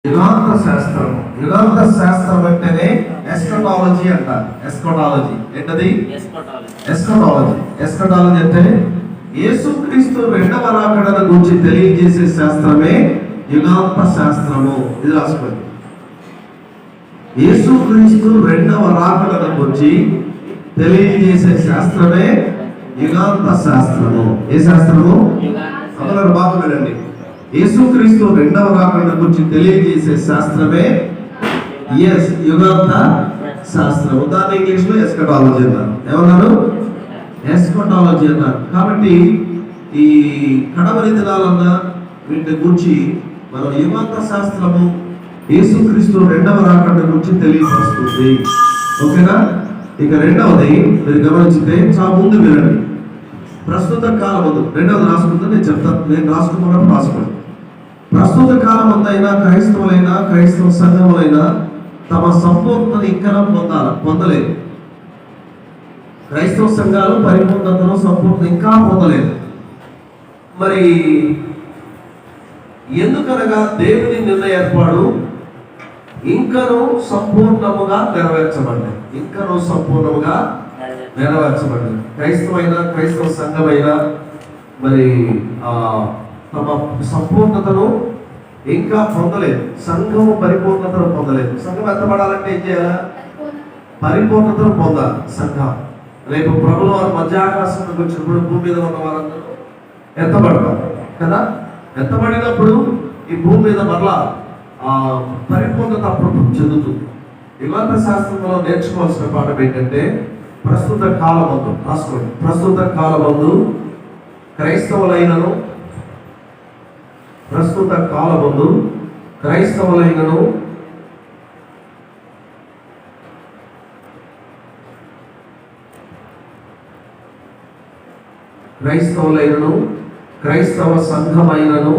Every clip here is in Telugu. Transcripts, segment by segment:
యుగాంత శాస్త్రం. యుగాంత శాస్త్రం అంటేనే ఎస్కటాలజీ అంటారు. ఎస్కటాలజీ ఏంటది? ఎస్కటాలజీ. ఎస్కటాలజీ అంటే యేసుక్రీస్తు రెండవ రాకడను గురించి తెలియజేసే శాస్త్రమే యుగాంత శాస్త్రము. ఇది రాసుకోండి. యేసుక్రీస్తు రెండవ రాకడను గురించి తెలియజేసే శాస్త్రమే యుగాంత శాస్త్రము. ఏ శాస్త్రము? అందరూ బాగా వినండి. యేసుక్రీస్తు రెండవ రాకడ గురించి తెలియజేసే శాస్త్రమే యుగాంత శాస్త్రము. దాన్ని ఇంగ్లీష్ లో ఎస్కటాలజీ అన్నారు. ఏమన్నారు? ఎస్కటాలజీ అన్నారు. కాబట్టి ఈ కడవరి దినాలన్నా వీటి గురించి మనం యుగాంత శాస్త్రము యేసుక్రీస్తు రెండవ రాకడ గురించి తెలియపరుస్తుంది. ఓకేనా? ఇక రెండవది మీరు గమనించితే చాలా ముందు వినండి. ప్రస్తుత కాలం ముందు రెండవది రాసుకుంటే నేను చెప్తాను. నేను రాసుకున్నప్పుడు రాసుకోండి. ప్రస్తుత కాలం అంతైనా క్రైస్తవులైనా క్రైస్తవ సంఘములైనా తమ సంపూర్ణతను ఇంకా పొందలేదు. క్రైస్తవ సంఘాలు పరిపూర్ణతను సంపూర్ణత ఇంకా పొందలేదు. మరి ఎందుకనగా దేవుని నిర్ణయ ఏర్పాటు ఇంకను సంపూర్ణముగా నెరవేర్చబడ్డాయి. ఇంకను సంపూర్ణముగా నెరవేర్చబడ్డాయి. క్రైస్తవ సంఘమైనా మరి తమ సంపూర్ణతను ఇంకా పొందలేదు. సంఘము పరిపూర్ణతను పొందలేదు. సంఘం ఎత్తబడాలంటే ఏం చేయాలా? పరిపూర్ణతను పొందాలి. సంఘం రేపు ప్రభుల వారు మధ్యాకాశంలోకి వచ్చినప్పుడు భూమి మీద ఉన్న వారందరూ ఎత్తబడతారు కదా. ఎత్తబడినప్పుడు ఈ భూమి మీద మరలా పరిపూర్ణత అప్పుడు చెందుతుంది. యుగాంత శాస్త్రంలో నేర్చుకోవాల్సిన పాఠం ఏంటంటే ప్రస్తుత కాలమందు రాసుకోండి. ప్రస్తుత కాలమందు క్రైస్తవులైనను క్రైస్తవ సంఘమైనను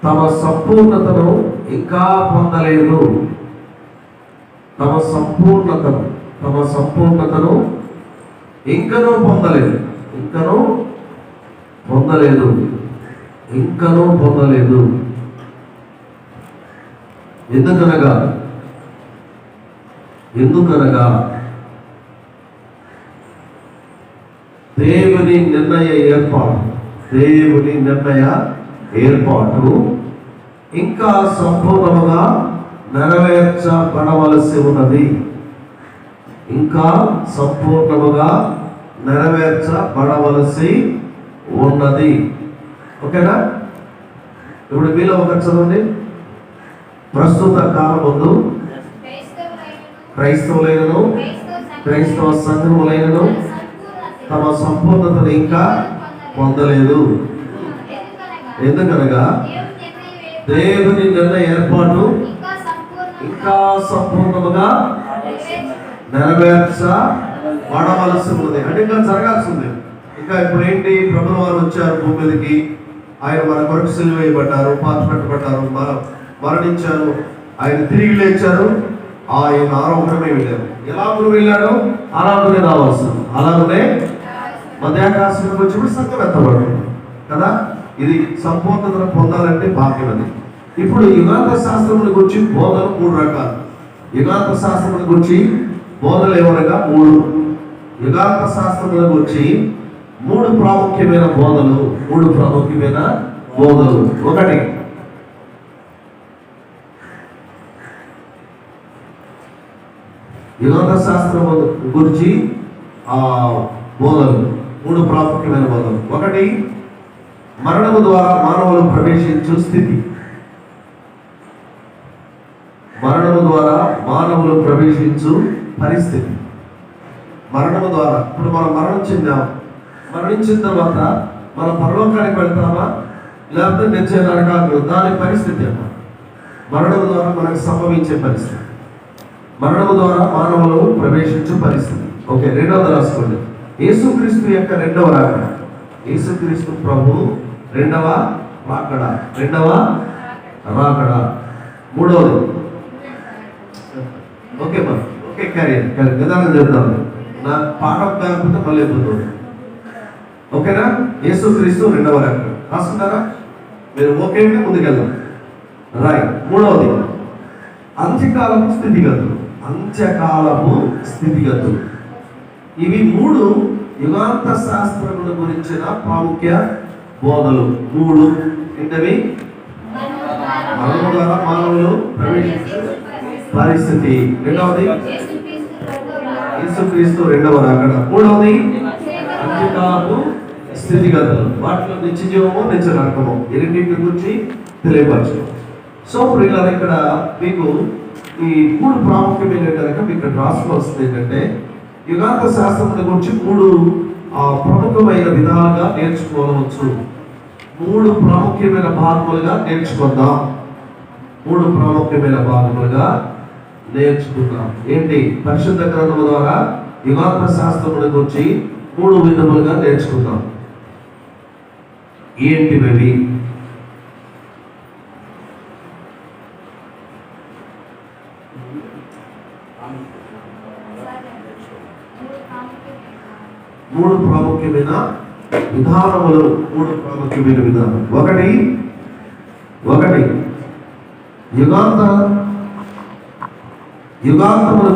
తమ సంపూర్ణతను ఇంకా పొందలేదు. తమ సంపూర్ణతను ఇంకనూ పొందలేదు. ఎందుకనగా దేవుని నిర్ణయ ఏర్పాటు ఇంకా సంపూర్ణముగా నెరవేర్చబడవలసి ఉన్నది. ఓకేనా? ఇప్పుడు మీలో ఒకటి చదవండి. ప్రస్తుత కాలమందు క్రైస్తవులైనను క్రైస్తవ సంఘములైనను తమ సంపూర్ణతను ఇంకా పొందలేదు. ఎందుకనగా దేవుని నిర్ణయ ఏర్పాటు ఇంకా సంపూర్ణముగా నెరవేర్చబడవలసి ఉన్నది. అంటే ఇంకా జరగాల్సి ఉంది. ఇంకా ఇప్పుడు ఏంటి? ప్రభుల వారు వచ్చారు భూమి మీదకి. ఆయన మన కొరకు సిలువ వేయబడ్డారు, పాతిపెట్టబడ్డారు, మరణించారు, ఆయన తిరిగి లేచారు, ఆయన ఆరోగ్యమే వెళ్ళారు. ఎలాగూ వెళ్ళాడు అలాగనే రావాల్సింది. అలాగనే మధ్యాకాశంలోకి వచ్చినప్పుడు సంఘం ఎత్తబడుతుంది కదా. ఇది సంపూర్ణతను పొందాలంటే భాగ్యం అది. ఇప్పుడు యుగాంత శాస్త్రముల గురించి బోధలు 3 రకాలు. యుగాంత శాస్త్రముల గురించి బోధలు ఏమనగా 3. యుగాంత శాస్త్రముల గురించి 3 ప్రాముఖ్యమైన బోధలు. 3 ప్రాముఖ్యమైన బోధలు. 1 యుగాంత శాస్త్రం గురించి బోధలు. 3 ప్రాముఖ్యమైన బోధలు. 1 మరణము ద్వారా మానవులు ప్రవేశించు స్థితి. మరణము ద్వారా మానవులు ప్రవేశించు పరిస్థితి. మరణము ద్వారా ఇప్పుడు మనం మరణించిన తర్వాత మనం పరలోకానికి వెళ్తామా లేకపోతే నిత్య నరకానికి? దాని పరిస్థితి అమ్మా. మరణము ద్వారా మనకు సంభవించే పరిస్థితి. మరణము ద్వారా మానవులు ప్రవేశించు పరిస్థితి. ఓకే, 2వ రాసుకోండి. యేసుక్రీస్తు యొక్క రెండవ రాకడ. యేసుక్రీస్తు ప్రభు రెండవ రాకడ. 3వది ఓకే మరి ఓకే, క్యారియర్ క్యారియర్ నిదానం చెప్తాను. నా పాఠం కాకపోతే మళ్ళీ అయిపోతుంది. ఓకేనా? యేసుక్రీస్తు రెండవ రాకడ రాసుకుంటారా మీరు? ఓకే అంటే ముందుకెళ్దాం. రైట్. మూడవది అంత్యకాలపు స్థితిగతులు. అంత్యకాలపు స్థితిగతులు ఇవి మూడు యుగాంత శాస్త్రముల గురించిన ప్రాముఖ్య బోధలు. మూడు ఏంటవి? మరణం ద్వారా మానవులు ప్రవేశించే పరిస్థితి. రెండవది యేసుక్రీస్తు రెండవ రాకడ. మూడవది అంత్యకాలపు స్థితిగతులు. వాటిలో నిత్య జీవము నిత్య నరకము రెండింటి గురించి తెలియపరచు. సో ప్రియులారా, ఇక్కడ మీకు ఈ మూడు ప్రాముఖ్యమైన కనుక మీకు ఇక్కడ రాసుకోవాల్సింది ఏంటంటే యుగాంత శాస్త్రముల గురించి మూడు ప్రముఖమైన విధాలుగా నేర్చుకోవచ్చు. మూడు ప్రాముఖ్యమైన భాగములుగా నేర్చుకుందాం. మూడు ప్రాముఖ్యమైన భాగములుగా నేర్చుకుందాం. ఏంటి? పరిశుద్ధ గ్రంథము ద్వారా యుగాంత శాస్త్రముల గురించి మూడు విధములుగా నేర్చుకుందాం. ఏంటివి? మూడు ప్రాముఖ్యమైన విధానములు. మూడు ప్రాముఖ్యమైన విధానం. ఒకటి యుగాంతముల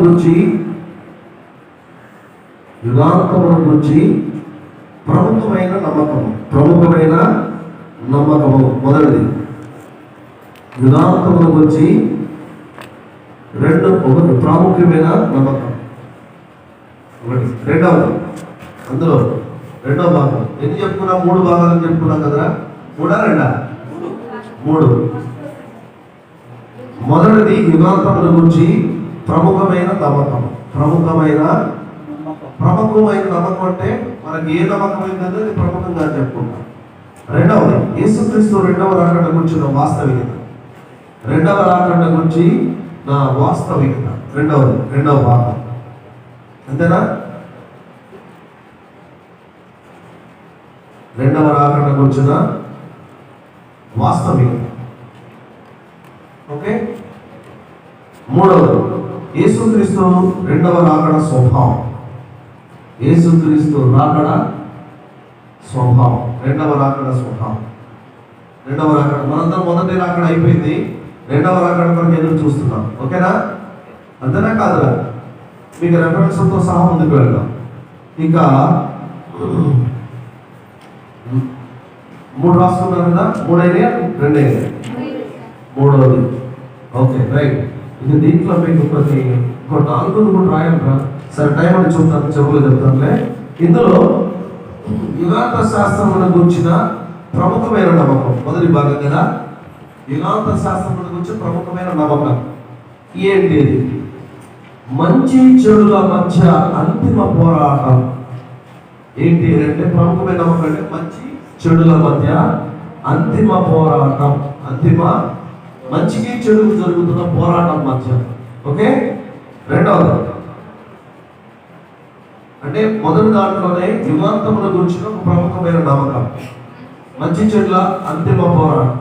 గురించి ప్రముఖమైన నమ్మకము. మొదటిది యుగాంతముల గురించి ఒకటి ప్రాముఖ్యమైన నమ్మకం. ఒకటి. రెండవది అందులో రెండవ భాగం. ఎన్ని చెప్పుకున్నాం? మూడు భాగాలు చెప్పుకున్నాం కదరా? మూడా రెండా? మూడు. మొదటిది యుగాంతముల గురించి ప్రముఖమైన నమ్మకం. ప్రముఖమైన నమ్మకం అంటే మనకి ఏ నమ్మకం అయిందో అది ప్రముఖంగా చెప్పుకుంటాం. రెండవది యేసుక్రీస్తు రెండవ రాకడ గురించి నా వాస్తవికత. రెండవ రాకడ గురించి నా వాస్తవికత. రెండవ భాగం. అంతేనా? రెండవ రాకడ గురించిన వాస్తవికత. ఓకే. మూడవది యేసుక్రీస్తు రెండవ రాకడ స్వభావం. యేసుక్రీస్తు రాకడ స్వభావం. రెండవ రాకడ స్వభావం. రెండవ రాకడ మనందరం మొదటి రాకడ అయిపోయింది. రెండవ రాకడ మనకి ఎదురు చూస్తున్నాం. ఓకేనా? అంతేనా కాదురా? మీకు రెఫరెన్స్తో సహా ముందుకు వెళ్దాం. ఇక మూడు రాసుకున్నారు కదా? మూడైనా రెండైనా? మూడవది. Okay, right. ఇక దీంట్లో మీకు కొన్ని నాలుగు కూడా రాయాలరా? సరే, టైం అని చెప్తాను, చెప్పులే. ఇందులో యుగాంత శాస్త్రముల గురించిన ప్రముఖమైన నమ్మకం మొదటి భాగం కదా. యుగాంత శాస్త్రముల గురించి ప్రముఖమైన నమ్మకం ఏంటి? మంచి చెడుల మధ్య అంతిమ పోరాటం. ఏంటి అంటే ప్రముఖమైన నమ్మకం అంటే మంచి చెడుల మధ్య అంతిమ పోరాటం. మంచికి చెడుకు జరుగుతున్న పోరాటం మధ్య. ఓకే. రెండవది అంటే మొదటి దాంట్లోనే యుగాంతముల గురించిన ఒక ప్రముఖమైన నమ్మకం మంచి చెడుల అంతిమ పోరాటం.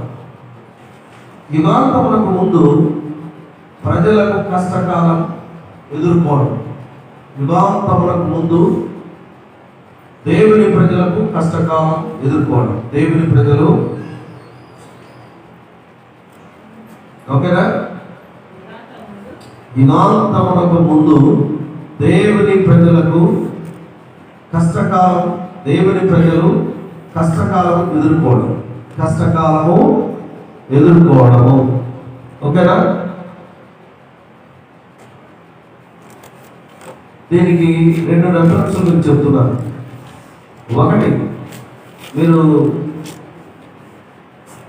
యుగాంతములకు ముందు ప్రజలకు కష్టకాలం ఎదుర్కోవడం. యుగాంతములకు ముందు దేవుని ప్రజలకు కష్టకాలం ఎదుర్కోవడం. దేవుని ప్రజలు, ఓకేనా? యుగాంతములకు ముందు దేవుని ప్రజలకు కష్టకాలం, దేవుని ప్రజలు కష్టకాలము ఎదుర్కోవడము. ఓకేనా? దీనికి రెండు రెఫరెన్స్ల గురించి చెప్తున్నాను. ఒకటి, మీరు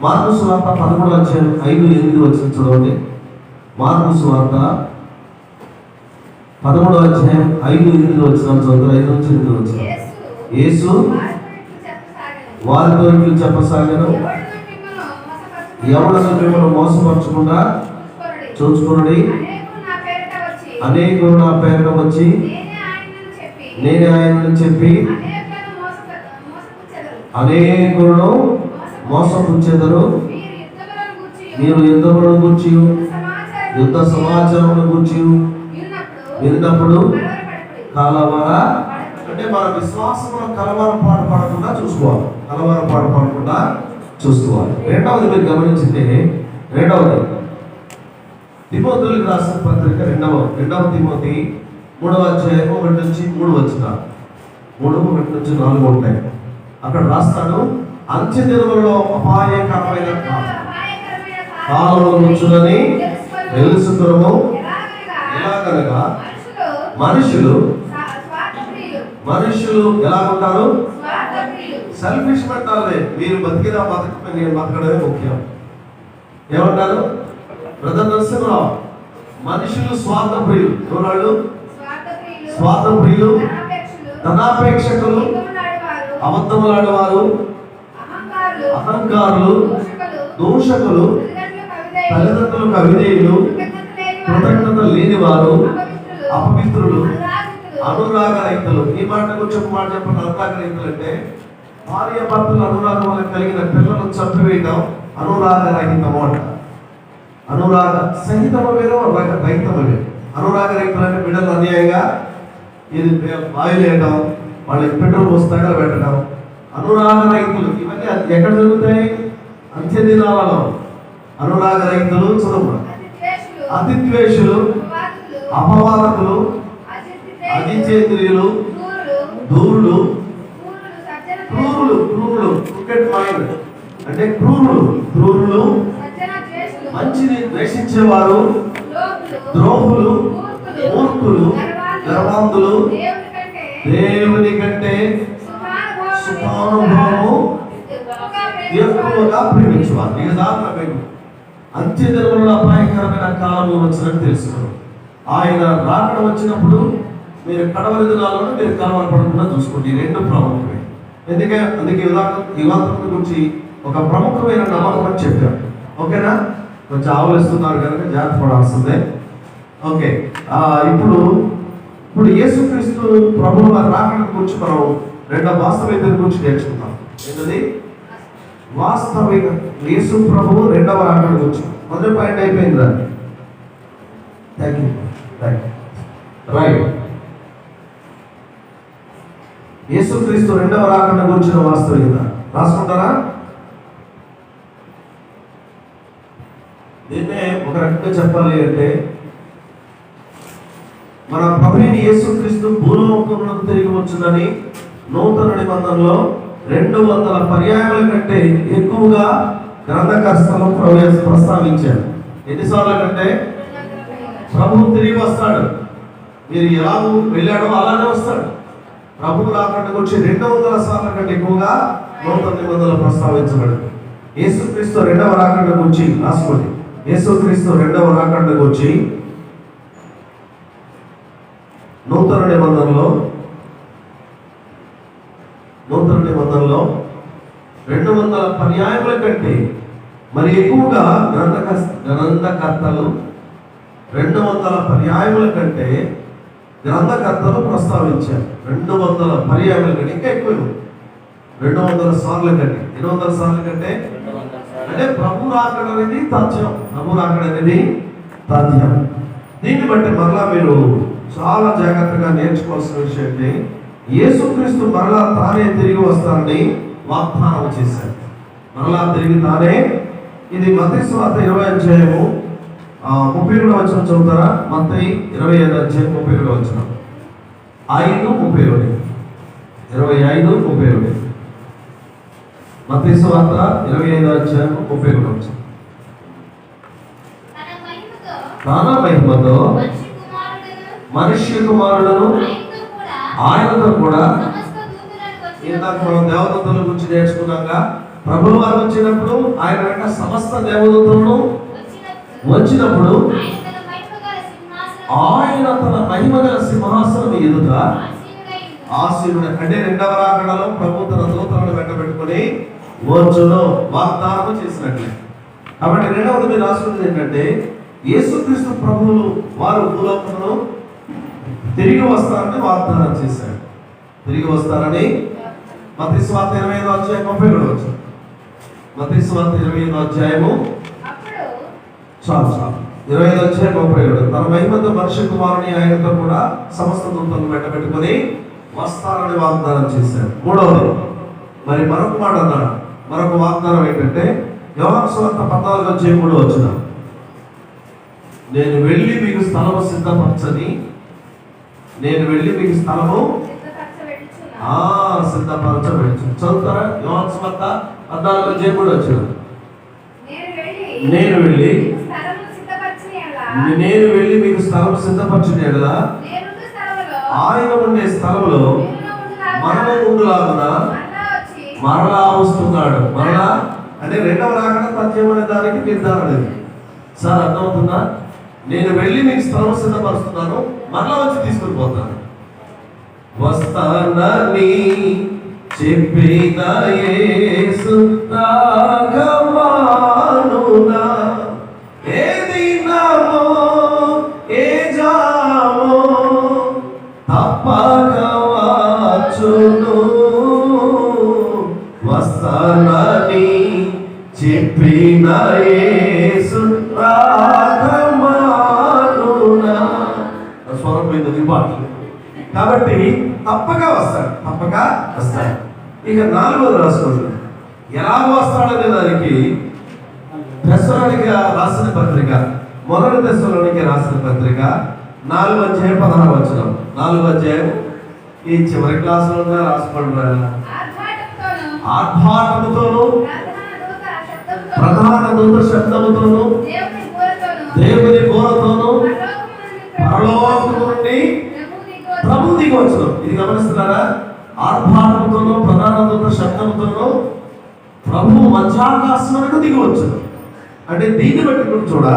మార్కు సువార్త 13:5-8 చదవండి. మార్కు సువార్త 13:5-8 చదువుతారు. 5-8 యేసు వారితో ఇట్లు చెప్పసాగాను, ఎవడను మిమ్మల్ని మోసపరచకుండా చూచుకుని అనేకులు నా పేరున వచ్చి నేనే ఆయనను చెప్పి అనేకులను మోసపుచ్చెదరు. మీరు యుద్ధములను గూర్చి యుద్ధ సమాచారములను గూర్చి విన్నప్పుడు కలవర అంటే మన విశ్వాసంలో కలవరపాటు పడకుండా చూసుకోవాలి. కలవరపాటు పడకుండా చూసుకోవాలి. రెండవది మీరు గమనించింది, రెండవది తిమోతికి రాసిన పత్రిక రెండవ తిమోతి 3వ అధ్యాయం 1 నుంచి 3 వచనాలు, 3:1 నుంచి 4 ఉంటాయి. అక్కడ రాస్తాడు, అంత్య దినములలో అపాయకరమైన కాలంలో వచ్చునని తెలుసుకున్నాము. ఎలాగనగా మనుషులు ఎలా ఉంటారు? సెల్ఫిష్ అంటారు. మీరు బతికినా బతకపోయి నేను బతకడమే ముఖ్యం. ఏమంటారు? బ్రదర్ నరసింహరావు, మనుషులు స్వార్థప్రియులు. ఎవరు? స్వార్థప్రియులు, ధనాపేక్షకులు, అబద్ధములాడేవారు, అహంకారులు, దూషకులు, తల్లిదండ్రులకు అవిధేయులు, కృతజ్ఞత లేనివారు, అపవిత్రులు, అనురాగరహితులు. ఈ మాట గురించి ఒక మాట చెప్పండి. అనురాగరహితులు అంటే భార్య భర్తలు అనురాగం వల్ల కలిగిన పిల్లలను చంపివేయడం అనురాగరహితము అంట. అనురాగ సహితము వేరు, రహితము వేరు. అనురాగరహితులు అంటే బిడ్డలు అన్యాయంగా ఇది బాయిలేయడం, వాళ్ళకి పెట్రోల్ పుస్తకాలు పెట్టడం. అనురాగరహితులు ఇవన్నీ ఎక్కడ జరుగుతాయి? అంత్య దినాలలో. అనురాగరహితులు చదువు, అతిద్వేషులు, అపవాదకులు, అజిచేంద్రియులు, దూరులు, క్రూరులు, క్రికెట్ మైండ్ అంటే క్రూరులు, మంచిని ద్వేషించేవారు, ద్రోహులు, మూర్ఖులు, గర్వాంధులు, దేవుని కంటే సుఖానుభవము ఎక్కువగా ప్రేమించేవారు. అంత్య దినములలో అపాయకరమైన కాలము వచ్చినట్టు తెలుసుకున్నాం. ఆయన రాకడ వచ్చినప్పుడు మీరు కడవరి దినాలను మీరు కలవరపడకుండా చూసుకోండి. ఈ రెండు ప్రాముఖ్యమే. అందుకే యుగాంతం గురించి ఒక ప్రముఖమైన నమ్మకం అని చెప్పారు. ఓకేనా? కొంచెం ఆవలిస్తున్నారు కనుక జాగ్రత్త పడాల్సిందే. ఓకే, ఇప్పుడు యేసుక్రీస్తు ప్రభువు వారి రాకడ గురించి మనం రెండవ వాస్తవికత గురించి నేర్చుకుంటాం. ఏంటది? వాస్తవిక యేసు ప్రభువు రెండవ రాకడ గురించి. మొదటి పాయింట్ అయిపోయిందా? Thank you. రైట్. యేసుక్రీస్తు రెండవ రాకడ గురించిన వాస్తవికత రాసుకుంటారా? దీన్నే ఒక రకంగా చెప్పాలి అంటే, మన ప్రభువైన యేసుక్రీస్తు భూలోకంలో తిరిగి వచ్చునని నూతన నిబంధనలో 200 పర్యాయాల కంటే ఎక్కువగా గ్రంథకర్తలు ప్రస్తావించారు. ఎన్నిసార్లు కంటే? ప్రభువు తిరిగి వస్తాడు. మీరు ఎలా వెళ్ళాడో అలానే వస్తాడు. ప్రభువు రాకడ గురించి 200 సార్ల కంటే ఎక్కువగా నూతన నిబంధనలు ప్రస్తావించబడింది. యేసుక్రీస్తు రెండవ రాకడ గురించి రాసుకోండి. యేసుక్రీస్తు రెండవ రాకడ గురించి నూతన నిబంధనలో 200 పర్యాయముల కంటే మరి ఎక్కువగా గ్రంథకర్తలు 200 పర్యాయముల కంటే గ్రంథకర్తలు ప్రస్తావించారు. 200 పర్యాయముల కంటే ఇంకా ఎక్కువ, 200 సార్ల కంటే. 200 సార్ల కంటే అంటే ప్రభు రాకడ అనేది తథ్యం. ప్రభు రాకడ అనేది తథ్యం. దీన్ని బట్టి మరలా మీరు చాలా జాగ్రత్తగా నేర్చుకోవాల్సిన విషయం అంటే, యేసుక్రీస్తు మరలా తానే తిరిగి వస్తానని వాగ్దానం చేశారు. మరలా తిరిగి తానే. ఇది మత్తయి సువార్త 20వ అధ్యాయము 32వ వచనం చదువుతారా? మత్తయి 25వ అధ్యాయం 32వ వచనం. 5:31. 25:31. మత్తయి సువార్త 25వ అధ్యాయం 31వ వచనం. తన మహిమతో మనుష్య కుమారులను ఆయనతో కూడా. ఇందాక మనం దేవదూతల గురించి నేర్చుకున్నాక, ప్రభువు వారు వచ్చినప్పుడు ఆయన వెంట సమస్త దేవదూతలను వచ్చినప్పుడు ఆయన తన మహిమగల సింహాసనం ఎదుట ఆశీనుడు. అంటే రెండవ రాకడలో ప్రభు తన దూతలను వెంట పెట్టుకుని వచ్చును వాగ్దానం చేసినట్లే. కాబట్టి రెండవది మీరు రాసుకున్నది ఏంటంటే, యేసుక్రీస్తు ప్రభువులు వారు భూలోకంలో తిరిగి వస్తారని వాగ్దానం చేశారు. తిరిగి వస్తారని మత్తయి సువార్త 25వ అధ్యాయం 32వ వచనం. మత్తయి సువార్త 25వ అధ్యాయము చాలు 25:37 తన మహిమతో మనుష్య కుమారుని ఆయనతో కూడా సమస్త దూతలను వెంటబెట్టుకొని వస్తారని వాగ్దానం చేశాడు. మూడవది మరి మరొక మాట అన్నాడు. మరొక వాగ్దానం ఏంటంటే యోహాను సువార్త 14:3 నేను వెళ్ళి మీకు స్థలము సిద్ధపరచని, నేను వెళ్ళి మీకు స్థలము సిద్ధపరచబెట్టు. చదువుతారా? యోహాను సువార్త 14:3 నేను వెళ్ళి మీకు స్థలం సిద్ధపరచిన ఎడల ఆయన ఉండే స్థలంలో మనము ఉండులాగున మరలా వస్తున్నాడు. మరలా అంటే రెండవ రాకడ తథ్యం అనే దానికి నిర్ధారణ ఇది. సార్ అర్థమవుతుందా? నేను వెళ్ళి మీకు స్థలం సిద్ధపరుస్తున్నాను, మరలా వచ్చి తీసుకుని పోతాను. వస్తానని చెప్పిన యేసు రాగమానునా, ఏ దినమో ఏ జామో తప్పక వచ్చును. వస్తానని చెప్పిన యేసు రాగమానునా. స్వరం మీద పాటలు కాబట్టి తప్పక వస్తాడు, తప్పక వస్తాడు. ఇక 4వది రాసుకోండి. ఎలా వస్తాడనే దానికి తెస్సలోనికే రాసిన పత్రిక, మొదటి తెస్సలోనికే రాసిన పత్రిక 4:16. 4 ఈ చివరి క్లాసులో రాసుకోండి. ఆర్భాటముతోను ప్రధాన దూత శబ్దముతోను దేవుని బోరతోను పరలోకము నుండి ప్రభు దిగి వచ్చును. ఇది గమనిస్తున్నారా? ఆర్భాటముతోను ప్రధాన దూత శబ్దముతోను ప్రభు మధ్యాకాశమునకు దిగి వచ్చును. అంటే దీన్ని బట్టి చూడ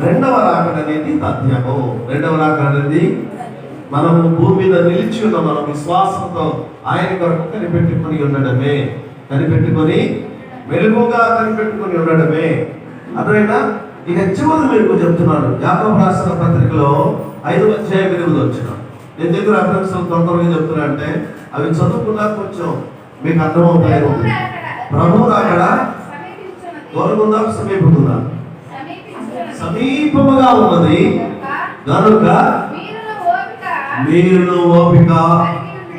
రెండవ రాకడ అనేది తథ్యము. రెండవ రాకడ అనేది మనము భూమి మీద నిలిచి ఉన్న మనం విశ్వాసంతో ఆయన కొరకు కనిపెట్టుకుని ఉండడమే, కనిపెట్టుకొని వెలుగుగా కనిపెట్టుకుని ఉండడమే. అదైనా ఇక చివరి మీకు చెప్తున్నాను. యాకోబు రాసిన పత్రికలో 5:8 నేను దగ్గర అభ్యర్థులు తొందరగా చెప్తున్నా అంటే అవి చదువుకున్నా కొంచెం మీకు అర్థమవుతాయి. ప్రభు రాకడ దూరముందా సమీపముందా? సమీపముగా ఉన్నది కనుక మీరు ఓపిక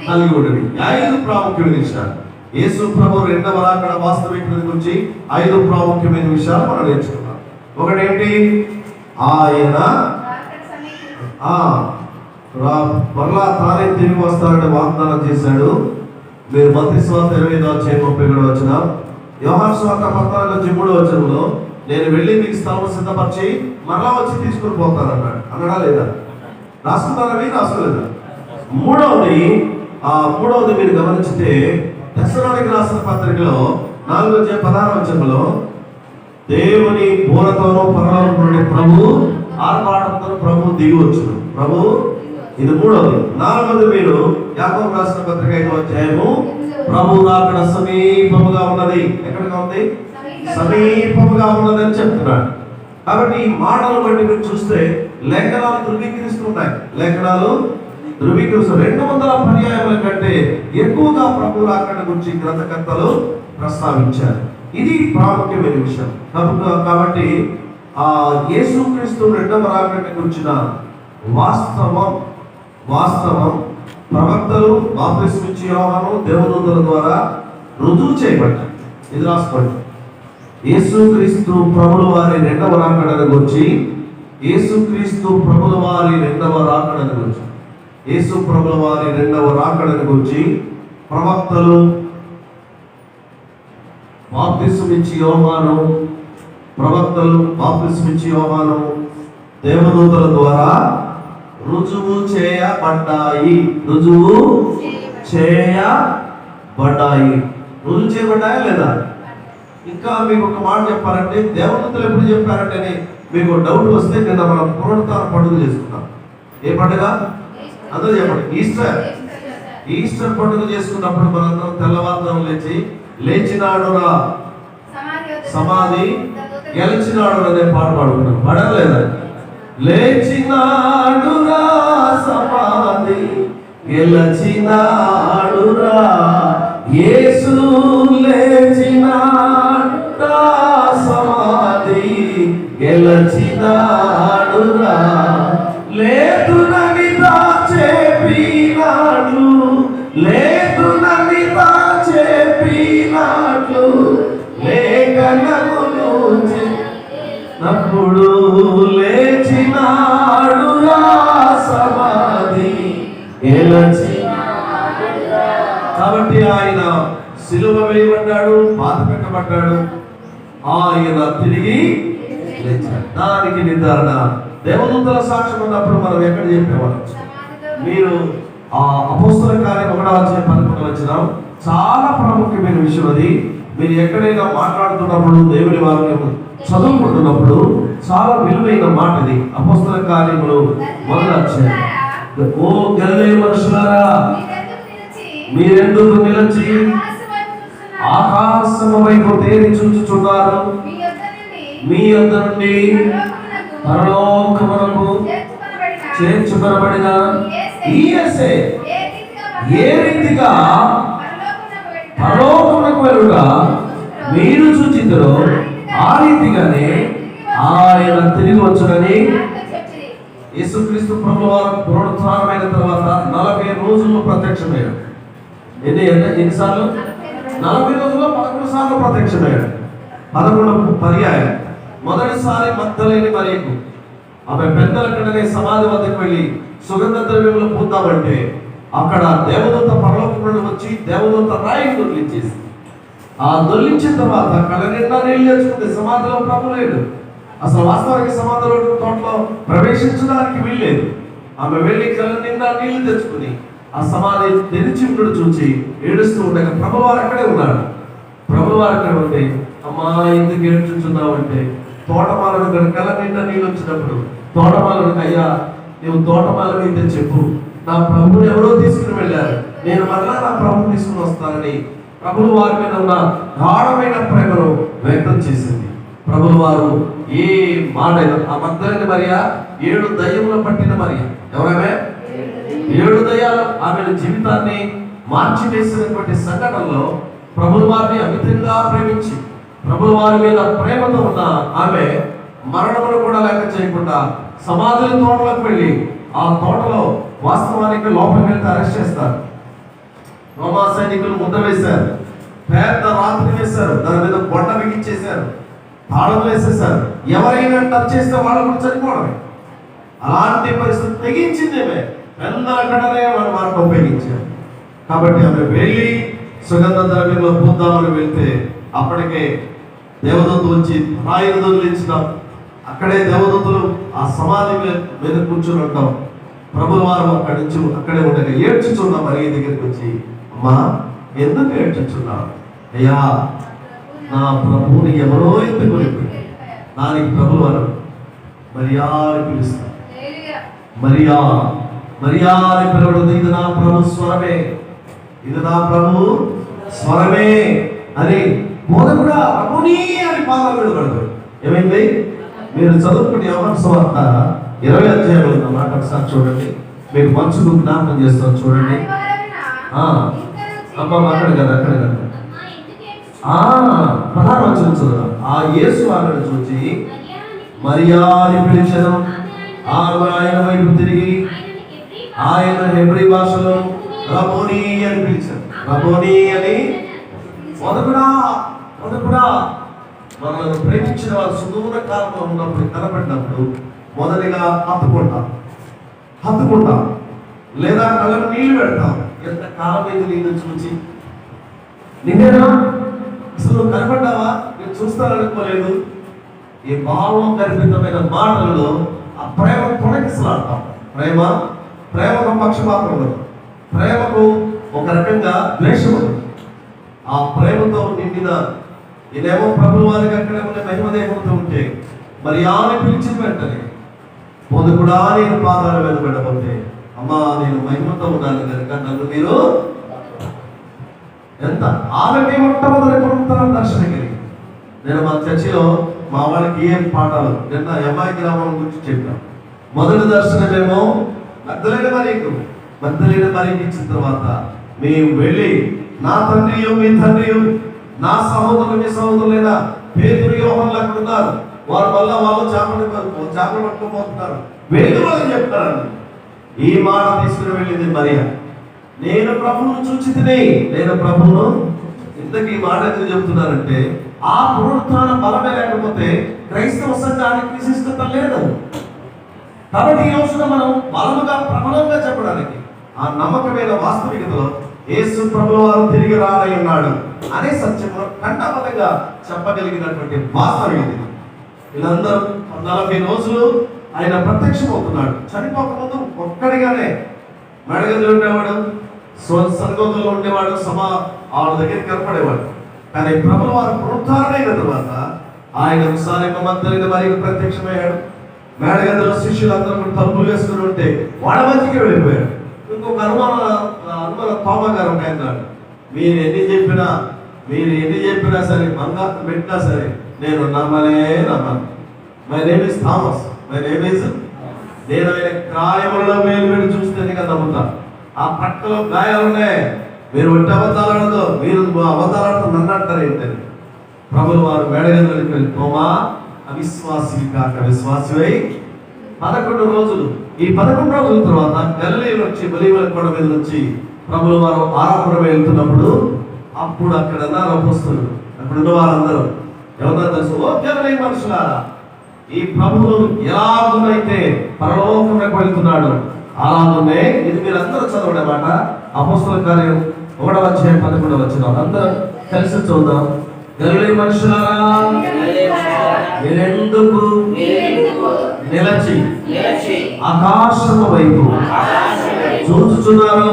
కలిగి ఉండండి. 5 ప్రాముఖ్యమైన విషయాలు యేసు ప్రభు రెండవ రాకడ వాస్తవికత గురించి 5 ప్రాముఖ్యమైన విషయాలు మనం నేర్చుకున్నాం. ఒకటేంటి? ఆయన మరలా తానే తిరిగి వస్తారని వాగ్దానం చేశాడు. మీరు మత్తయి సువార్త 25:37 యోహాను సువార్త 14:3 నేను వెళ్ళి మీకు స్థలం సిద్ధపరిచి మరలా వచ్చి తీసుకుని పోతానన్నాడు. అన్నాడా లేదా? రాసుకుంటారా? రాసుకోలేదా? మూడవది మీరు గమనించితే తెస్సలోనికే రాసిన పత్రికలో 4:16 దేవుని బోరతోనూ పరలోకం నుండి ప్రభు ఆర్భాటంతో ప్రభు దిగి వచ్చును. ప్రభు ఇది మూడవది. 4వది మీరు యాకోబు రాసిన పత్రిక 5వ ప్రభు రాకడ సమీపముగా ఉన్నది. ఎక్కడిగా ఉంది? సమీపముగా ఉన్నదని చెప్తున్నాడు. కాబట్టి ఈ మాటలు బట్టి మీరు చూస్తే లేఖనాలు ధృవీకరిస్తున్నాయి. లేఖనాలు ధృవీకరిస్తూ 200 పర్యాయముల కంటే ఎక్కువగా ప్రభు రాకడ గురించి గ్రంథకర్తలు ప్రస్తావించారు. ఇది ప్రాముఖ్యమైన విషయం. కాబట్టి యేసుక్రీస్తు రెండవ రాకడ గురించిన వాస్తవం ప్రవక్తలు, బాప్తిస్మిచ్చే యోహాను, దేవదూతల ద్వారా రుజువు చేయబడ్డాయి. ఇది రాసుకోండి. యేసుక్రీస్తు ప్రభుల వారి రెండవ రాకడను గురించి, యేసుక్రీస్తు ప్రభుల వారి రెండవ రాకడను గురించి, యేసు ప్రభుల వారి రెండవ రాకడను గురించి ప్రవక్తలు, బాప్తిస్మిచ్చే యోహాను, దేవదూతల ద్వారా రుజువు చేయబడ్డాయి. రుజువు చేయబడ్డాయా లేదా? ఇంకా మీకు ఒక మాట చెప్పారంటే దేవదూతలు ఎప్పుడు చెప్పారంటే మీకు డౌట్ వస్తే నిన్న మనం పునరుత్థాన పండుగ చేసుకున్నాం. ఏ పండుగ? అందరూ చెప్పండి. ఈస్టర్ పండుగ చేసుకున్నప్పుడు మనందరం తెల్లవారుజాము లేచినాడురా సమాధి గెలిచినాడు అనే పాట పాడుకున్నాం. పడలేదా? లేచినాడురా సమాధి గెలిచినాడురా యేసు, లేచినాడురా సమాధి గెలిచినాడురా అప్పుడు లేచినాడురా సమాధి కాబట్టి ఆయన సిలువ వేయబడ్డాడు, పాత పెట్టబడ్డాడు, ఆయన తిరిగి లేచాడు. దానికి నిర్ధారణ దేవదూతల సాక్ష్యం ఉన్నప్పుడు మనం ఎక్కడ చెప్పేవాళ్ళం? మీరు ఆ అపోస్తల కార్యం 1:11 చాలా ప్రాముఖ్యమైన విషయం అది. మీరు ఎక్కడైనా మాట్లాడుతున్నప్పుడు దేవుని వాక్యం చదువుకుంటున్నప్పుడు చాలా విలువైన మాట ఇది. అపోస్తల కార్యములు 1:1 ఓ గలిలయ మనుషులారా, మీరెందుకు నిలిచి ఆకాశము వైపు తేరి చూచుచున్నారు? మీ యొద్ద నుండి పరలోకమునకు చేర్చుకొనబడిన ఈ యేసే ఏ రీతిగా పరలోకమునకు వెళ్ళుగా మీరు చూచితురో ఆ రీతిగానే ఆయన తిరిగి వచ్చునని యేసుక్రీస్తు ప్రభువారు పునరుత్థానమైన తర్వాత 40 రోజుల్లో ప్రత్యక్షమయ్యాడు. ఎన్నిసార్లు? 40 రోజుల్లో 11 సార్లు ప్రత్యక్షమయ్యాడు. 11 పర్యాయం. మొదటిసారి మగ్దలేని మరియకు ఆమె పెద్దలక్కడనే సమాధి వద్దకు వెళ్ళి సుగంధ ద్రవ్యములు పూద్దామంటే అక్కడ దేవదూత పరలోకం నుండి వచ్చి దేవదూత రాయిని దొర్లించేసి ఆ దొర్లించిన తర్వాత కళ్ళ నిండా నీళ్ళు తెచ్చుకుంటే సమాధిలో ప్రభు లేడు. అసలు వాస్తవానికి సమాధిలో తోటలో ప్రవేశించడానికి వీల్లేదు. ఆమె వెళ్ళి కళ్ళ నిండా నీళ్లు తెచ్చుకుని ఆ సమాధి తెరిచి ఉండడు చూచి ఏడుస్తూ ఉండగా ప్రభువారు అక్కడే ఉన్నాడు. ప్రభువారు అక్కడ ఉంటే, అమ్మా ఎందుకు ఏడ్చుచున్నావు అంటే, తోటమాలను కళ్ళ నిండా నీళ్ళు వచ్చినప్పుడు తోటమాలను, అయ్యా నువ్వు తోటమాలను అయితే చెప్పు, నా ప్రభువుని ఎవరో తీసుకుని వెళ్ళారు, నేను మరలా నా ప్రభువు తీసుకుని వస్తానని ప్రభువు వారి మీద ఉన్న గాఢమైన ప్రేమను వ్యక్తం చేసింది. ప్రభువు వారు ఏ మాట ఆ మగ్దలేని మరియ 7 దయ్యములు పట్టిన మరియ. ఎవరైనా 7 దయ్యాలు ఆమె జీవితాన్ని మార్చివేసినటువంటి సంఘటనలో ప్రభువు వారిని అమితంగా ప్రేమించి ప్రభువు వారి మీద ప్రేమతో ఉన్న ఆమె మరణమును కూడా లెక్క చేయకుండా సమాధి తోటలోకి వెళ్ళి ఆ తోటలో వాస్తవానికి లోపలికి వెళ్తే అరెస్ట్ చేస్తారు. రోమా సైనికులు ముద్ర వేశారు, పెద్ద రాత్రి వేశారు, దాని మీద బొట్ట బిగించేశారు, తాళం వేసేశారు. ఎవరైనా టచ్ చేస్తే వాళ్ళు కూడా చనిపోవడమే. అలాంటి పరిస్థితి తెగించిందేమే పెద్దలక్కడనే వారిని ఉపయోగించారు. కాబట్టి ఆమె వెళ్ళి సుగంధ ద్రవ్యంలో పూద్దామని వెళ్తే అప్పటికే దేవదూత వచ్చి రాయిని దొరికించిన అక్కడే దేవదూతలు ఆ సమాధి మీద కూర్చుని ఉంటాం. ప్రభుల వారు అక్కడే ఉండగా ఏడ్చుచున్న మరియ దగ్గరికి వచ్చి, అమ్మా ఎందుకు ఏడ్చుచున్నావు? అయ్యా నా ప్రభువుని ఎవరో ఎత్తుకొని దానికి ప్రభుల వారు మరియా అని పిలుస్తారు. మరియా మరియా అని పిలవడం ఇది నా ప్రభు స్వరమే, ఇది నా ప్రభు స్వరమే అని బోధకుడా ప్రభుని అని పాదాలు విడబడతాడు. ఏమైంది? మీరు చదువుకుని యోహాను సువార్త 20వ అధ్యాయంలో మాట ఒకసారి చూడండి. మీకు మనసుకు జ్ఞాపకం చేస్తాను చూడండి. అమ్మ అక్కడ కదా 16వ వచనం చదువు. ఆ యేసు ఆమెను చూచి మరియా అని పిలిచెను. ఆయన వైపు తిరిగి ఆయన హెబ్రీ భాషలో రబోనీ అని పిలిచారు. రబోనీ అని మొదకుడా మనల్ని ప్రేమించిన వాళ్ళు సుదూర కాలంలో ఉన్నప్పుడు కనబడినప్పుడు మొదటిగా హత్తుకుంటాం లేదా కళ్ళకు నీళ్లు పెడతాం. ఎంత కాలం అయితే నీళ్ళు చూచి నిన్నేనా అసలు నువ్వు కనబడ్డావా, నేను చూస్తాననుకోలేదు. ఈ భావం కల్పితమైన మాటలలో ఆ ప్రేమ తొలగిసలాడతాం. ప్రేమకు పక్షపాతం ఉండదు, ప్రేమకు ఒక రకంగా ద్వేషం ఉండదు. ఆ ప్రేమతో నిండిన ఇదేమో ప్రభువు వారికి అక్కడే ఉన్న మహిమదేవంతో ఉంటే మరి ఆమె పిలిచిన వెంటనే పొదుకుడా నేను పాదాలు వెనబడబోతే, అమ్మా నేను మహిమతో ఉన్నాను కనుక నన్ను మీరు ఎంత ఆమెకి మొట్టమొదటి దర్శనం కలిగి. నేను మా చర్చిలో మా వాళ్ళకి ఏం పాఠాలు నిన్న ఎంఐ గ్రామం గురించి చెప్పాను. మొదటి దర్శనమేమో మగ్దలేని మరియకు ఇచ్చిన తర్వాత మేము వెళ్ళి నా తండ్రియు మీ తండ్రియు నా సహోదరులు మీ సహోదరులైనా పేతురు యోహానులు అక్కడ ఉన్నారు, వారు మళ్ళా వాళ్ళు చేపలు పట్టుకోబోతున్నారు, వెళ్ళి వాళ్ళని చెప్తారు. ఈ మాట తీసుకుని వెళ్ళింది మరియ. నేను ప్రభువును చూచి తిని, నేను ప్రభువును ఇంతకీ ఈ మాట ఎందుకు చెప్తున్నానంటే ఆ పునరుత్థాన బలమే లేకపోతే క్రైస్తవ సంఘానికి విశిష్టత లేదు. కాబట్టి ఈ రోజున మనం బలముగా ప్రబలంగా చెప్పడానికి ఆ నమ్మకమైన వాస్తవికతలో యేసు ప్రభువు వారు తిరిగి రానై ఉన్నాడు అనే సత్యము ఖండాపదంగా చెప్పగలిగినటువంటి వాస్తవికత. వీళ్ళందరూ 40 రోజులు ఆయన ప్రత్యక్షమవుతున్నాడు. చనిపోకముందు ఒక్కడిగానే మెడగదిలో ఉండేవాడు, సంగోదంలో ఉండేవాడు, వాళ్ళ దగ్గరికి కనపడేవాడు. కానీ ప్రభువు వారు పునరుద్ధారణ తర్వాత ఆయన ఒకసారి మధ్యలో మరి ప్రత్యక్షమయ్యాడు. మేడగదిలో శిష్యులందరూ తలుపులు వేసుకుని ఉంటే వాళ్ళ మధ్యకి వెళ్ళిపోయాడు. ఇంకొక అనుమాన తోమ గారు అన్నాడు, మీరు ఎన్ని చెప్పినా సరే, బంగారం పెట్టినా సరే నేను నమ్మను. మై నేమ్ ఇస్ థామస్, నేను ఆయన గాయములలో వేలు పెట్టి చూస్తేనే కదా నమ్ముతా. ఆ పట్టలో గాయాలు ఉన్నాయి, మీరు ఒట్టి అబద్ధాలు మీరు అబద్ధాలు నన్ను అంటారు ఏంటని. ప్రభులు వారు మేడగదిలోకి వెళ్ళి, తోమా అవిశ్వాసి కాక విశ్వాసివై 11 రోజులు. ఈ 11 రోజుల తర్వాత గలిలయ నుంచి ఒలీవల కొండ మీద నుంచి ప్రభులు వారు ఆరాధన వెళ్తున్నప్పుడు అప్పుడు అక్కడ అపోస్తలులు, అక్కడ ఉన్న వారందరూ ఎవరన్నా తెలుసు, ఓ గలిలయ మనుషులారా, ఈ ప్రభువు ఎలాగునైతే పరలోకంలోకి వెళ్తున్నాడు అలాగునే ఇది మీరు అందరూ చదవడం మాట. అపోస్తల కార్యం 1వ అధ్యాయం 11వ వచనం అందరూ కలిసి చూద్దాం. గలిలయ మనుషులారా, మీరెందుకు నిలచి ఆకాశము వైపు చూచుచున్నారు?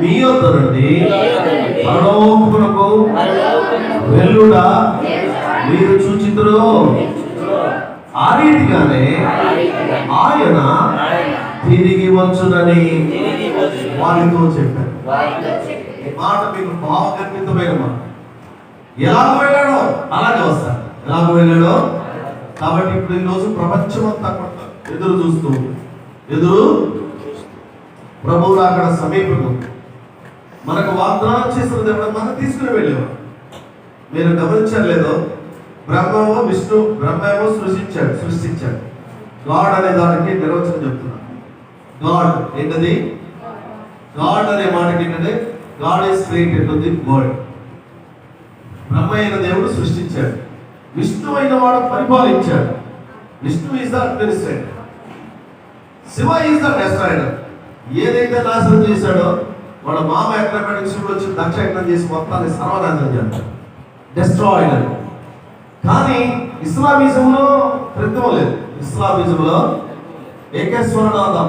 మీ యొద్ద నుండి పరలోకమునకు వెళ్ళుడా మీరు చూచితురు. ఆ రీతిగానే ఆయన తిరిగి వచ్చునని వారితో చెప్పారు. ఈ మాట మీకు భావగర్భితమైన మాట. ఎలాగో వెళ్ళాడో అలాగే వస్తాడు, ఎలాగో వెళ్ళాడో. కాబట్టి ఇప్పుడు ఈరోజు ప్రపంచం అంతా ఎదురు ప్రభువు అక్కడ సమీపం మనకు వాగ్దానం చేసిన దేవుడు మనం తీసుకుని వెళ్ళేవాడు. మీరు గమనించలేదో, బ్రహ్మేమో సృష్టించాడు. గాడ్ అనే దానికి నిర్వచనం చెప్తున్నాను. గాడ్ ఏంటది? గాడ్ అనే మాటకి ఏంటంటే God is created the world. Brahma అయిన దేవుడు సృష్టించాడు, విష్ణు అయిన వాడు పరిపాలించాడు. Vishnu is the administrator, Shiva is the destroyer. ఏదైతే నాశనం చేశాడో వాడు మామ ఎకనామిక్స్ వచ్చి దక్షయజ్ఞం చేసి మొత్తాన్ని సర్వనాశనం చేస్తాడు, డెస్ట్రాయిడ్ అని. కానీ ఇస్లామిజంలో క్రితం లేదు. ఇస్లామిజంలో ఏకేశ్వరనాథం